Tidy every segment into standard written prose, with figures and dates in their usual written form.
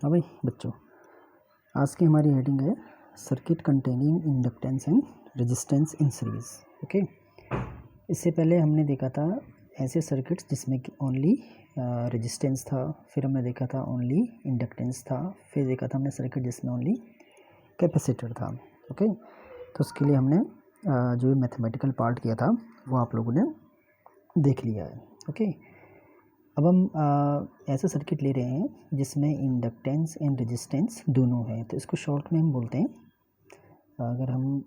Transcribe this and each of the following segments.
हाँ भाई बच्चों, आज की हमारी हेडिंग है circuit containing inductance and resistance in series. Okay, इससे पहले हमने देखा था ऐसे सर्किट्स जिसमें कि ओनली रेजिस्टेंस था, फिर हमने देखा था ओनली इंडक्टेंस था, फिर देखा था हमने सर्किट जिसमें ओनली कैपेसिटर था। ओके, तो उसके लिए हमने जो मैथमेटिकल पार्ट किया था वो आप लोगों ने देख लिया है। ओके, अब हम ऐसा सर्किट ले रहे हैं जिसमें इंडक्टेंस एंड रेजिस्टेंस दोनों हैं, तो इसको शॉर्ट में हम बोलते हैं, अगर हम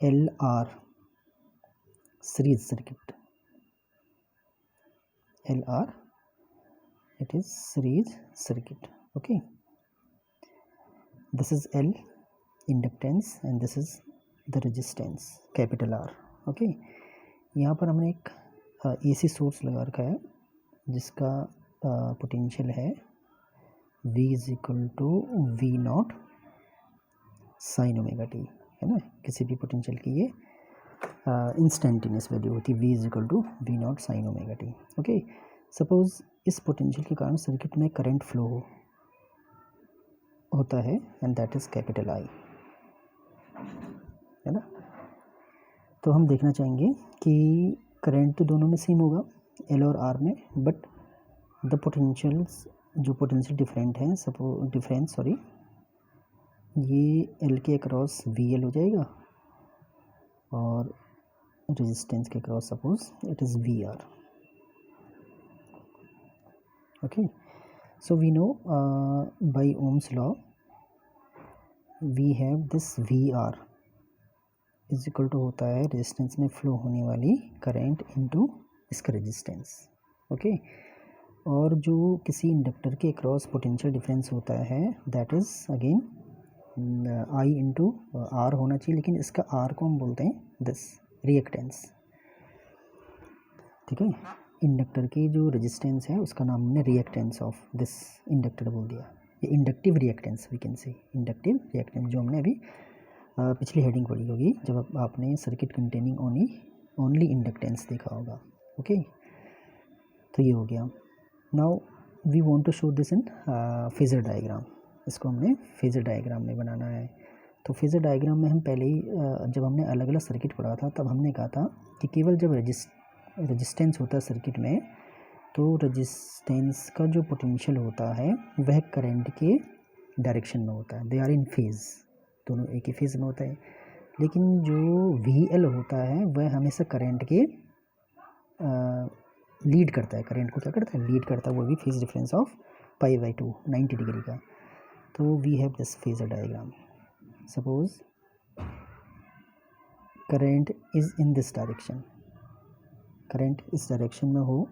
L R series circuit, L R it is series circuit. Okay, this is L inductance and this is the resistance capital R. Okay, यहाँ पर हमने एक एसी सोर्स लगा रखा है जिसका पोटेंशियल है V is equal to V naught sine omega t, है ना। किसी भी पोटेंशियल की ये इंस्टेंटेनियस वैल्यू होती है, V is equal to V naught sine omega t. Okay, suppose इस पोटेंशियल के कारण सर्किट में करंट फ्लो होता है and that is capital I, है ना। तो हम देखना चाहेंगे कि करंट तो दोनों में सेम होगा एल और आर में, बट द पोटेंशियल्स जो पोटेंशियल डिफरेंस ये एल के अक्रॉस वी एल हो जाएगा और रेजिस्टेंस के across suppose it is V R. Okay, so we know by Ohm's law we have this V R is equal to होता है resistance में फ्लो होने वाली करंट इनटू इसका रेजिस्टेंस। ओके, और जो किसी इंडक्टर के अक्रॉस पोटेंशियल डिफरेंस होता है that is again I into R होना चाहिए, लेकिन इसका आर को हम बोलते हैं दिस रिएक्टेंस। ठीक है, इंडक्टर की जो रेजिस्टेंस है उसका नाम हमने रिएक्टेंस ऑफ दिस इंडक्टर बोल दिया। ये inductive reactance we can say, inductive reactance जो हमने अभी पिछली हेडिंग पढ़ी होगी जब आपने सर्किट कंटेनिंग ओनली इंडक्टेंस देखा होगा। ओके, तो ये हो गया। Now we want to show this in phasor diagram. इसको हमने फेजर डायग्राम में बनाना है। तो फेजर डायग्राम में हम पहले ही जब हमने अलग अलग सर्किट पढ़ा था तब हमने कहा था कि केवल जब रेजिस्टेंस होता है सर्किट में, तो रेजिस्टेंस का जो पोटेंशियल होता है वह करंट के डायरेक्शन में होता है, दे आर इन फेज, दोनों एक ही फेज में होता है। लेकिन जो वी एल होता है वह हमेशा करंट के लीड करता है, करंट को क्या करता है, लीड करता है, वो भी phase difference of pi by 2 90 degree का। तो we have this phasor diagram. Suppose current is in this direction, current इस डायरेक्शन में हो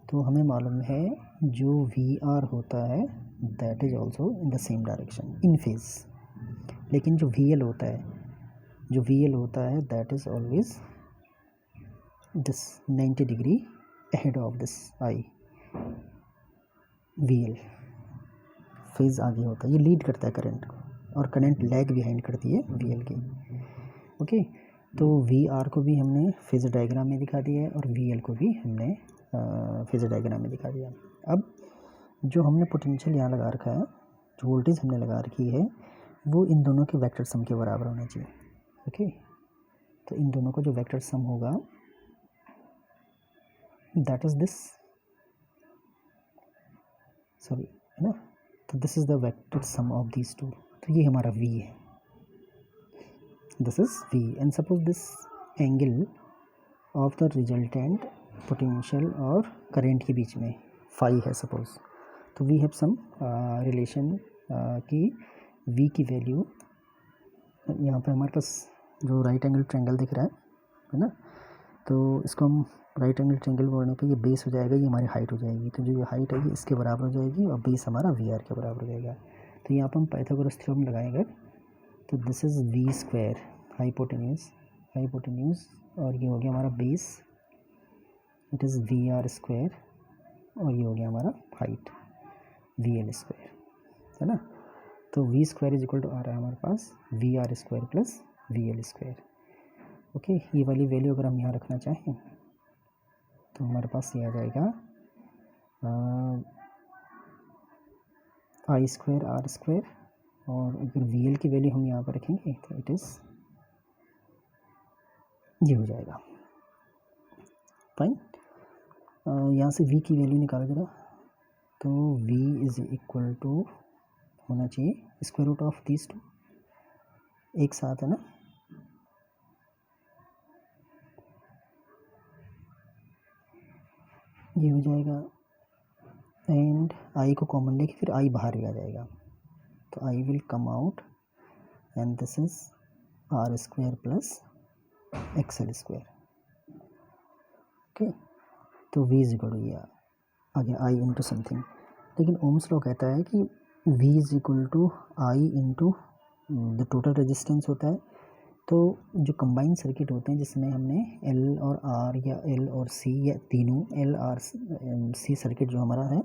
तो हमें मालूम है जो वी आर होता है that is also in the same direction in phase. लेकिन जो वी एल होता है that is always this 90 degree ahead of this I VL, phase आगे होता है, ये लीड करता है करंट को, और करंट लैग बिहाइंड करती है VL की। ओके, तो VR को भी हमने फेजर डायग्राम में दिखा दिया है और VL को भी हमने फेजर डायग्राम में दिखा दिया। अब जो हमने पोटेंशियल यहाँ लगा रखा है, जो वोल्टेज हमने लगा रखी है, वो इन दोनों के वेक्टर सम के बराबर होना चाहिए। ओके, तो इन दोनों का जो वेक्टर सम होगा दैट इज दिस, सॉरी, है ना। तो this is the vector sum of these two, तो ये हमारा V है, this is V and suppose this angle of the resultant potential और करंट के बीच में फाई है सपोज। तो वी हैव सम रिलेशन कि V की वैल्यू, यहाँ पे हमारे पास जो राइट एंगल ट्रायंगल दिख रहा है ना, तो इसको हम राइट एंगल ट्रायंगल बोलने पे ये बेस हो जाएगा, ये हमारी हाइट हो जाएगी। तो जो ये हाइट है ये इसके बराबर हो जाएगी और बेस हमारा वी आर के बराबर हो जाएगा। तो यहाँ पर हम पाइथागोरस थ्योरम लगाएंगे, तो this is V square hypotenuse और ये हो गया हमारा base, it is V R square, और ये हो गया हमारा हाइट वी एल स्क्वायर, है ना। तो V square is equal to आ रहा है हमारे पास V R square plus V L square. Okay, ये वाली वैल्यू अगर हम यहाँ रखना चाहें तो हमारे पास ये आ जाएगा आई स्क्वायर आर स्क्वायर, और अगर वी एल की वैल्यू हम यहाँ पर रखेंगे तो इट इज़ ये हो जाएगा। फाइन, यहाँ से v की वैल्यू निकालो जरा, तो v इज़ इक्वल टू होना चाहिए square root of this two, एक साथ है ना, ये हो जाएगा। एंड i को कॉमन लेके फिर i बाहर भी आ जाएगा, तो i will come out and this is R square plus XL square. Okay, तो v इज इक्वल टू ये आ गया i इंटू समथिंग, लेकिन ओम्स लॉ कहता है कि v is equal to I into the total resistance होता है। तो जो कंबाइंड सर्किट होते हैं जिसमें हमने L और R या L और C या तीनों L R C सर्किट जो हमारा है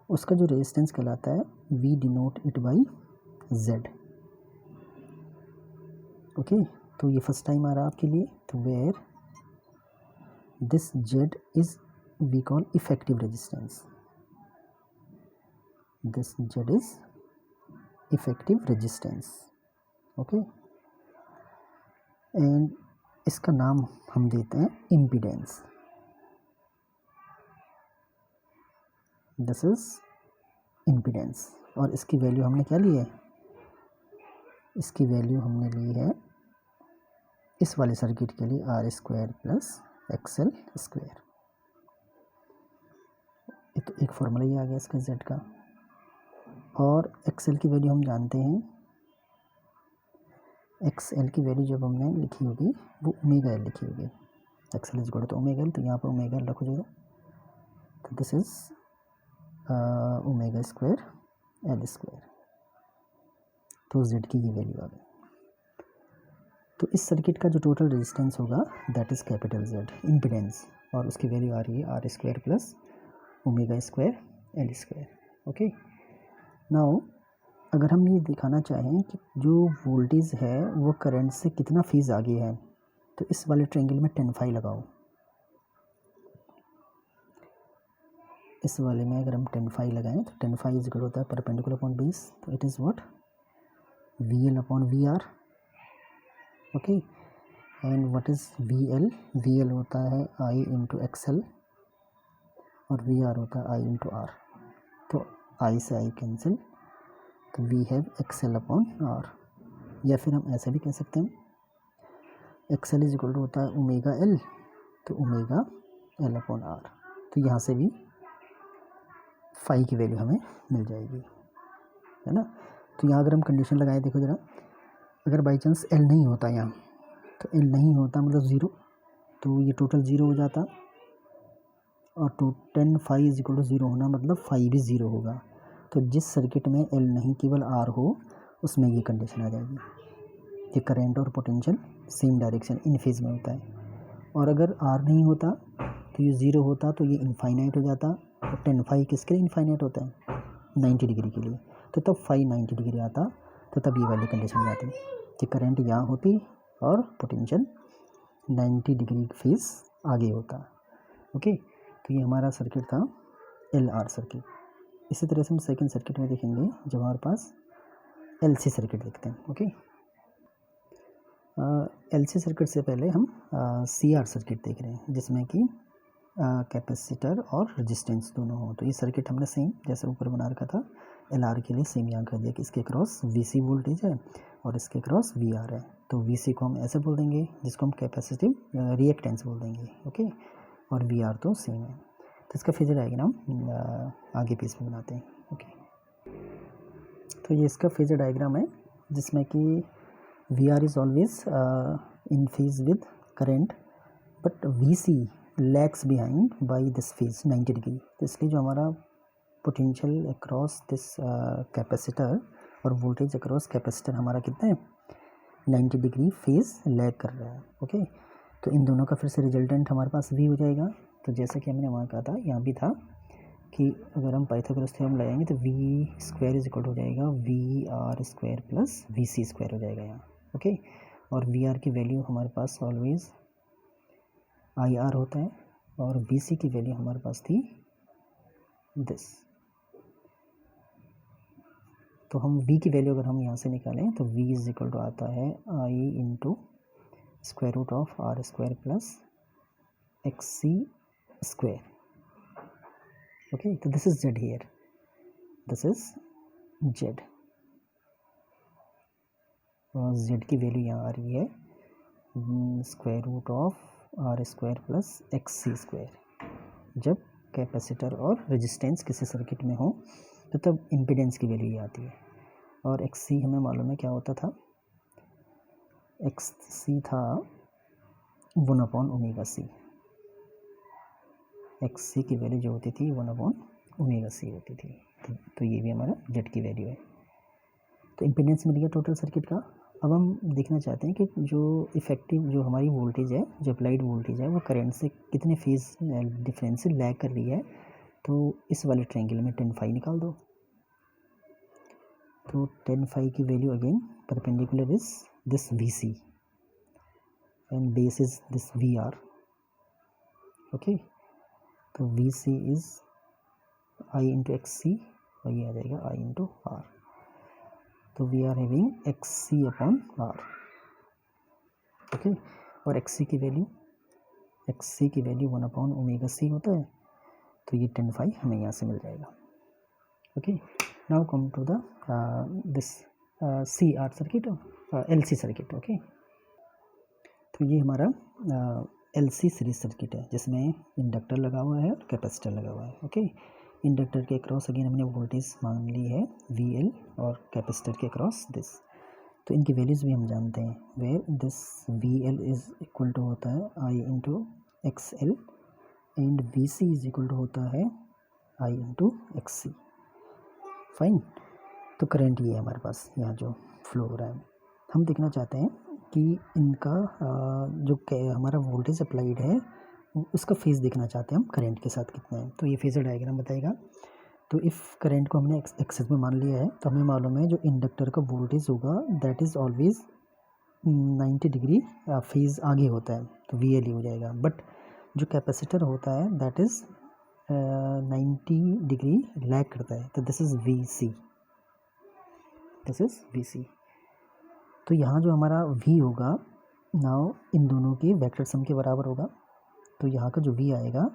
उसका जो रेजिस्टेंस कहलाता है we denote it by Z। Okay, तो ये फर्स्ट टाइम आ रहा है आपके लिए, तो where this Z is we call effective resistance, this Z is effective resistance. Okay, and इसका नाम हम देते हैं इम्पीडेंस, दिस इज इम्पीडेंस। और इसकी वैल्यू हमने क्या ली है, इसकी वैल्यू हमने ली है इस वाले सर्किट के लिए R square plus XL square. तो एक फॉर्मूला ही आ गया इसका जेड का, और एक्सएल की वैल्यू हम जानते हैं, एक्सएल की वैल्यू जब हमने लिखी होगी वो ओमेगा एल लिखी होगी, XL is equal to omega L, तो यहाँ पर ओमेगा एल रखो जरा, तो this is omega square L square, तो जेड की ये वैल्यू आ गई। तो इस सर्किट का जो टोटल रेजिस्टेंस होगा that is capital Z impedance, और उसकी वैल्यू आ रही है R square plus omega square L square. Okay, now अगर हम ये दिखाना चाहें कि जो वोल्टेज है वो करंट से कितना फेज़ आगे है, तो इस वाले ट्रायंगल में 10 फाई लगाओ, इस वाले में अगर हम 10 फाई लगाएं तो 10 फाई इज इक्वल होता है परपेंडिकुलर अपॉन बेस, तो it is what V L upon V R. Okay, and what is V L, V L होता है आई इंटू एक्सएल और वी आर होता है आई इंटू आर, तो आई से आई कैंसिल, तो we have XL upon R, या फिर हम ऐसे भी कह सकते हैं एक्सएल इज इक्वल टू होता है ओमेगा एल, तो ओमेगा एल अपॉन आर, तो यहाँ से भी फाई की वैल्यू हमें मिल जाएगी, है ना। तो यहाँ अगर हम कंडीशन लगाए, देखो ज़रा, अगर बाई चांस एल नहीं होता यहाँ, तो एल नहीं होता मतलब ज़ीरो, तो ये टोटल ज़ीरो हो जाता, और 10 phi is equal to zero होना मतलब फाई भी ज़ीरो होगा। तो जिस सर्किट में एल नहीं केवल आर हो उसमें ये कंडीशन आ जाएगी कि करंट और potential same direction in phase में होता है, और अगर आर नहीं होता तो ये ज़ीरो होता, तो ये इनफाइनाइट हो जाता, और 10 फाई किसके लिए इनफाइनाइट होता है 90 डिग्री के लिए, तो तब फाई 90 डिग्री आता, तो तब ये वाली कंडीशन आ जाती कि करंट यहाँ होती और पोटेंशियल 90 डिग्री फेज आगे होता। ओके, तो ये हमारा सर्किट था एल आर सर्किट। इसी तरह से हम सेकंड सर्किट में देखेंगे जब हमारे पास एल सी सर्किट देखते हैं। ओके, एल सी सर्किट से पहले हम सी आर सर्किट देख रहे हैं जिसमें कि कैपेसिटर और रेजिस्टेंस दोनों हो। तो ये सर्किट हमने सेम जैसे ऊपर बना रखा था एल आर के लिए सेम यहाँ कर दिया कि इसके क्रॉस वी सी वोल्टेज है और इसके क्रॉस वी आर है, तो वी सी को हम ऐसे बोल देंगे जिसको हम कैपेसिटिव रिएक्टेंस बोल देंगे। ओके, और वी आर तो सेम है, तो इसका फेजर डायग्राम आगे पेज में बनाते हैं। ओके, तो ये इसका फेजर डायग्राम है जिसमें कि V R is always in phase with current, but V C lags behind by this phase 90 degree, तो इसलिए जो हमारा पोटेंशियल अक्रॉस दिस कैपेसिटर और वोल्टेज अक्रॉस कैपेसिटर हमारा कितना है 90 डिग्री फेज लैग कर रहा है। ओके, तो इन दोनों का फिर से रिजल्टेंट हमारे पास वी हो जाएगा। तो जैसा कि हमने वहाँ कहा था यहाँ भी था कि अगर हम पाइथागोरस थ्योरम लगाएंगे तो वी स्क्वायर इज इक्वल हो जाएगा V R square plus V C square हो जाएगा यहाँ। ओके, और वी आर की वैल्यू हमारे पास ऑलवेज आई आर होता है, और वी सी की वैल्यू हमारे पास थी दिस। तो हम v की वैल्यू अगर हम यहाँ से निकालें तो v इज इक्वल टू आता है i into square root of R square plus X C square. Okay, तो this is z here, this is z. z की वैल्यू यहाँ आ रही है square root of R square plus X C square. जब capacitor और resistance किसी circuit में हो तो तब इम्पीडेंस की वैल्यू ये आती है. और एक्स सी हमें मालूम है क्या होता था, एक्स सी था 1/ओमेगा सी. एक्स सी की वैल्यू जो होती थी 1/ओमेगा सी होती थी. तो ये भी हमारा जेड की वैल्यू है. तो इम्पीडेंस मिल गया टोटल सर्किट का. अब हम देखना चाहते हैं कि जो इफ़ेक्टिव जो हमारी वोल्टेज है, जो अप्लाइड वोल्टेज है, वो करंट से कितने फेज डिफरेंस से लैग कर रही है. तो इस वाले ट्रायंगल में tan phi निकाल दो. तो tan phi की value again perpendicular is this VC and base is this VR. Okay, तो VC is I into XC और ये आ जाएगा I इंटू R. तो we are having XC upon R. Okay, और XC की वैल्यू 1/ओमेगा C होता है. तो ये tan phi हमें यहाँ से मिल जाएगा. Okay, now come to the this CR circuit, LC circuit. Okay, तो ये हमारा LC सीरीज सर्किट है जिसमें इंडक्टर लगा हुआ है और कैपेसिटर लगा हुआ है. ओके, इंडक्टर के अक्रॉस अगेन हमने वोल्टेज मान ली है VL और कैपेसिटर के अक्रॉस दिस. तो इनकी वैल्यूज़ भी हम जानते हैं. Where this VL is equal to होता है I into XL and VC is equal to होता है I इंटू XC. फाइन. तो करंट ये है हमारे पास यहाँ जो फ्लो हो रहा है. हम देखना चाहते हैं कि इनका जो हमारा वोल्टेज अप्लाइड है उसका फेज़ देखना चाहते हैं हम करंट के साथ कितना है. तो ये फेज़र डायग्राम बताएगा. तो इफ़ करंट को हमने एक्सेस में मान लिया है तो हमें मालूम है जो इंडक्टर का वोल्टेज होगा that is always 90 degree phase आगे होता है, तो VL ही हो जाएगा. बट जो कैपेसिटर होता है दैट इज़ 90 डिग्री लैग करता है, तो दिस इज़ VC. तो यहाँ जो हमारा V होगा नाउ इन दोनों के वेक्टर सम के बराबर होगा. तो यहाँ का जो V आएगा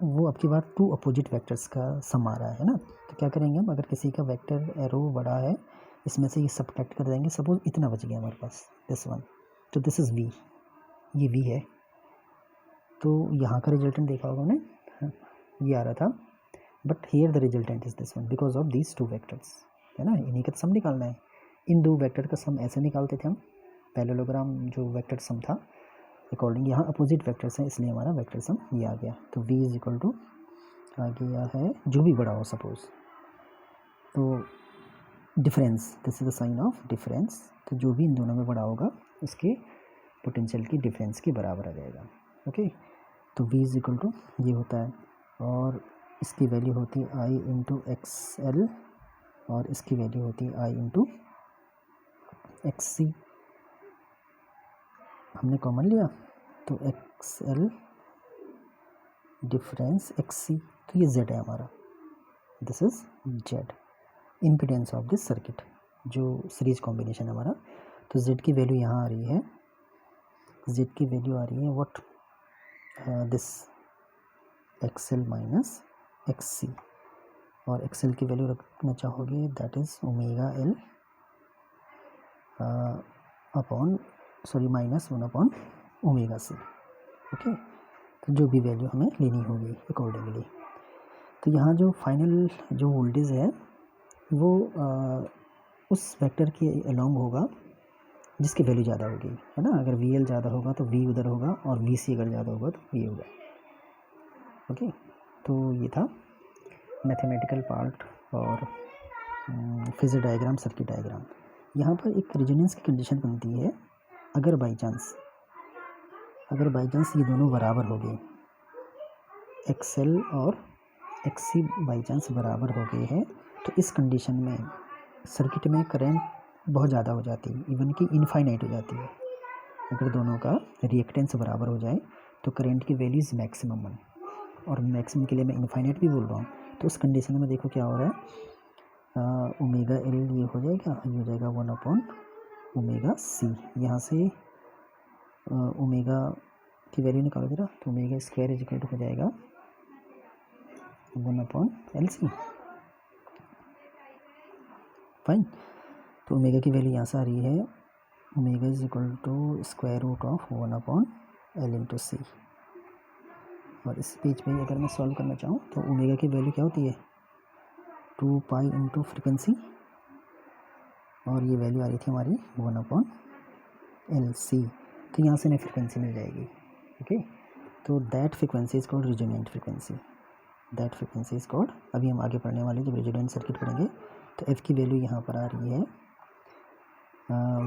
वो अब की बार 2 अपोजिट वेक्टर्स का सम आ रहा है ना. तो क्या करेंगे हम, अगर किसी का वेक्टर एरो बड़ा है इसमें से ये सबट्रैक्ट कर देंगे. सपोज इतना बच गया हमारे पास दिस वन, तो दिस इज़ V, ये V है. तो यहाँ का रिजल्टेंट देखा होगा हमने, ये आ रहा था. But here the resultant is this one because of these 2 vectors, है ना. इन्हीं का सम निकालना है. इन 2 वेक्टर का सम ऐसे निकालते थे हम, पैरेललोग्राम जो वेक्टर सम था अकॉर्डिंग. यहाँ अपोजिट वेक्टर्स हैं इसलिए हमारा वेक्टर सम ये आ गया. तो V इज इक्वल टू आ गया है जो भी बड़ा हो सपोज, तो difference, this is the sine of difference. तो जो भी इन दोनों में बड़ा होगा उसके पोटेंशियल की डिफरेंस के बराबर आ जाएगा. ओके, तो V इज इक्वल टू ये होता है और इसकी वैल्यू होती है I इंटू XL और इसकी वैल्यू होती है I इंटू XC. हमने कॉमन लिया तो XL डिफरेंस XC, तो ये Z है हमारा. This is Z impedance of this circuit जो सीरीज कॉम्बिनेशन है हमारा. तो Z की वैल्यू यहाँ आ रही है, Z की वैल्यू आ रही है what this XL minus XC. और XL की वैल्यू रखना चाहोगे that is omega L upon minus 1/ओमेगा C. ओके, तो जो भी वैल्यू हमें लेनी होगी अकॉर्डिंगली. तो यहाँ जो फाइनल जो वोल्टेज है वो उस वेक्टर के अलॉन्ग होगा जिसकी वैल्यू ज़्यादा होगी, है ना. अगर VL ज़्यादा होगा तो V उधर होगा और VC अगर ज़्यादा होगा तो V होगा. ओके, तो ये था मैथमेटिकल पार्ट और फेज़र डायग्राम, सर्किट डायग्राम. यहाँ पर एक रेजोनेंस की कंडीशन बनती है. अगर बाई चांस ये दोनों बराबर हो गए, XL और XC बाई चांस बराबर हो गए हैं, तो इस कंडीशन में सर्किट में करंट बहुत ज़्यादा हो जाती है, इवन कि इनफाइनाइट हो जाती है. अगर दोनों का रिएक्टेंस बराबर हो जाए तो करंट की वैल्यू इज़ मैक्सिमम 1, और मैक्सिमम के लिए मैं इनफाइनाइट भी बोल रहा हूँ. तो उस कंडीशन में देखो क्या हो रहा है, ओमेगा एल ये हो जाएगा, ये हो जाएगा 1 अपॉन ओमेगा सी। यहाँ से ओमेगा की वैल्यू निकालो जरा, तो omega square is equal to हो जाएगा 1 अपॉन एल सी। फाइन, तो ओमेगा की वैल्यू यहाँ से आ रही है, omega is equal to square root of 1 upon L into C. और इस पेज पे अगर मैं सॉल्व करना चाहूँ तो ओमेगा की वैल्यू क्या होती है 2 पाई इंटू फ्रिक्वेंसी, और ये वैल्यू आ रही थी हमारी 1 अपॉन एल सी। तो यहाँ से हमें फ्रिक्वेंसी मिल जाएगी। ओके, तो that frequency is called resonant frequency, that frequency is called. अभी हम आगे पढ़ने वाले जब रेजोनेंट सर्किट पढ़ेंगे तो एफ की वैल्यू यहाँ पर आ रही है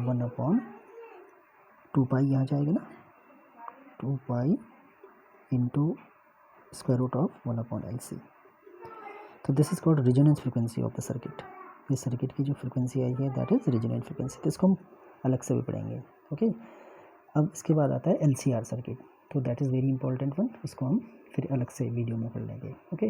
1 अपॉन 2 पाई, यहाँ जाएगा ना 2 pi into square root of 1 upon L C. तो this is called resonance frequency of the circuit. ये सर्किट की जो फ्रिक्वेंसी आई है दैट इज रेजोनेंट फ्रिक्वेंसी। तो इसको हम अलग से भी पढ़ेंगे। ओके, अब इसके बाद आता है एल सी आर सर्किट, तो that is very important one, उसको हम फिर अलग से वीडियो में पढ़ लेंगे। ओके।